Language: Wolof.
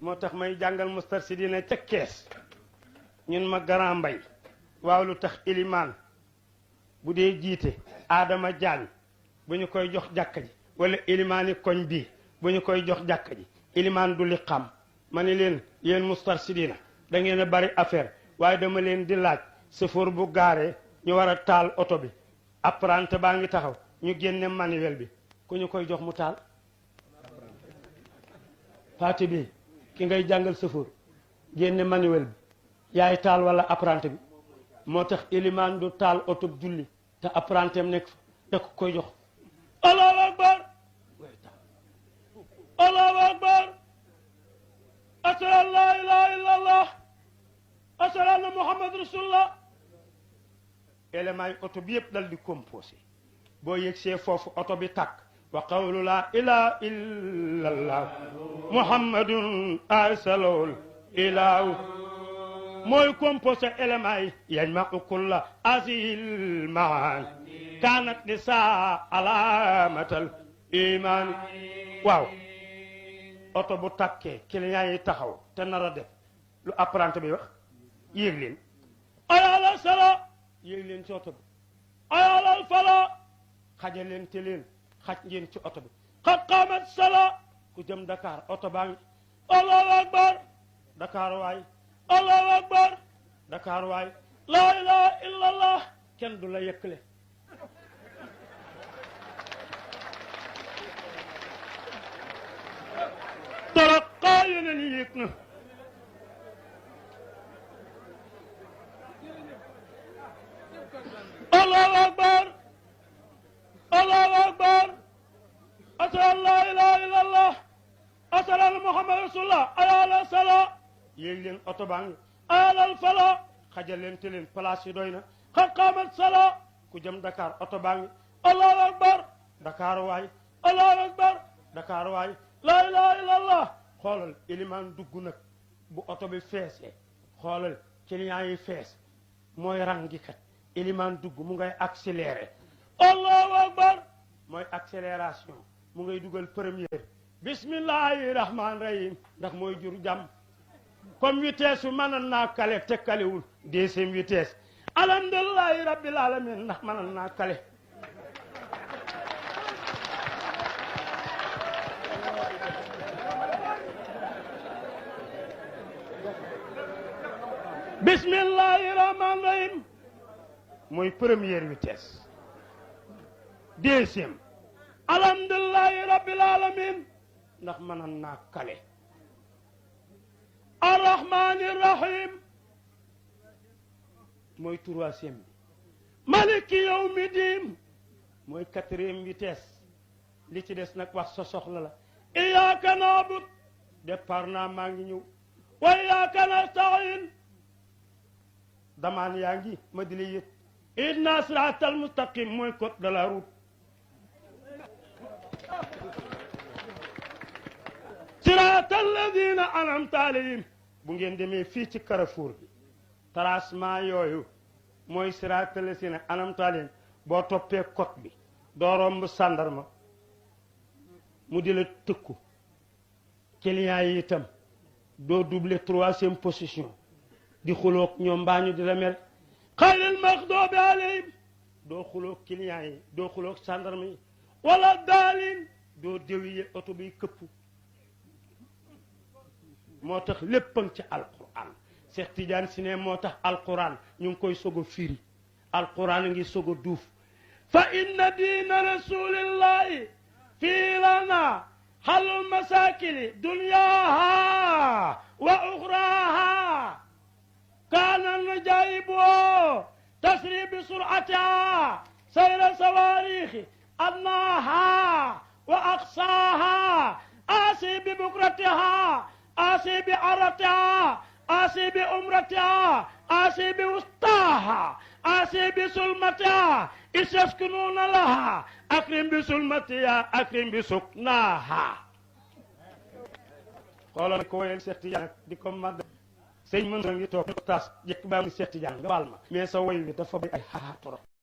moo tax may jàngal mustarsidina ca kees ñun ma grand mbay waaw lu tax ilimaan bu dee jiite Adama Jaañ bu ñu koy jox jàkka ji wala ilimaani koñ bii bu ñu koy jox jàkka ji ilimaan du li xam ma ne leen yéen mustarsidina da ngeen a bari affaire waaye dama leen di laaj chauffeur bu gaaree ñu war a taal oto bi apprenti baa ngi taxaw ñu génne manuel bi ku ñu koy jox mu taal parti bi ki ngay jàngal chauffeur génne manuel bi yaay taal wala apprenti bi moo tax ilimaan du taal oto julli te apprenti am nekk fa da ko koy jox allahu akbar allahu akbar ashhadu an la ilaha illa allah ashhadu anna muhammad rasulullah élément yi oto bi yëpp dal di composé boo yëgsee foofu oto bi tàkk wa qawlu la ilaha illa allah muhammadun arsalul ilahu mooy composé élément yi yajma'u kulla asil maan kanat nisa alamatal iman waaw oto bu tàkkee client yi taxaw te nar a def lu apprenti bi wax yéeg leen ayala sala yéeg leen ci oto bi ayalal fala xaja leen te leen xaj ngeen ci oto bi xat qaamat sala ku jëm Dakar oto baa ngi allahu akbar Dakar waay allahu akbar Dakar waay laa ilaha illa allah kenn du la yëkkale taraqa yeneen yi yëg na allahu akbar allahu akbar ashhadu an la ilaha illa allah ashhadu anna muhammad rasulullah ayala sala yéeg leen oto baa ngi ayalal fala xajal leen te leen place yi doy na xat qaamat sala ku jëm Dakar oto baa ngi allahu akbar Dakar waay allahu akbar Dakar waay la ilaha illa allah xoolal ilimaan dugg nag bu oto bi feesee xoolal client yi fees mooy rangi kat ilimaan dugg mu ngay accéléré allahu akbar mooy accélération mu ngay dugal première bismillahi rahman rahim ndax mooy jur jàmm comme vitesse bi mënoon naa kale te kalewul deuxième vitesse alhamdulillahi rabbil alamin ndax mënoon naa kale bismillahi rahman rahim mooy première vitesse deuxième alhamdulillahi rabbil alamin ndax mënoon naa kale arrahmani rahim mooy troisième bi maliki yawmi din mooy quatrième vitesse li ci des nag wax sa soxla la iyyaka na'bud départ naa maa ngi ñëw wa iyyaka nasta'in damaan yaa ngi ma di la yët ihdina siratal mustaqim mooy code de la route siratal ladina an'amta alayhim bu ngeen demee fii ci Carrefour bi tracement yooyu mooy siratal ladina an'amta alayhim boo toppee code bi doo romb sandarma mu di la tëkku client yi itam doo doubler troisième position di xuloog ñoom mbaañu di la mel xayril maxdoobi alayhim doo xuloog client yi doo xuloog sandarma yi wala daalin doo déwiye oto bi këpp moo tax léppam ci alquran Cheikh Tidiane si ne moo tax alquran ñu ngi koy soog a firi alquran a ngi soog a duuf fa inna diina rasulillahi fii lana halul masakini dunyaha wa uxraha kaana najaibu tasri bi suratiha sayra sawarixi adnaha wa aqsaha asi bi bukratiha asi bi aratiha asi bi umratiha asi bi wustaha asi bi sulmatiha isaskununa laha akrim bi sulmatiha akrim bi suknaha xoolal ko woyal Cheikh Tidiane di ko mag sëñ mën ngi toog tas jëkk baa ngi Cheikh Tidiane nga baal ma mais sa woy wi dafa bay ay xaatoro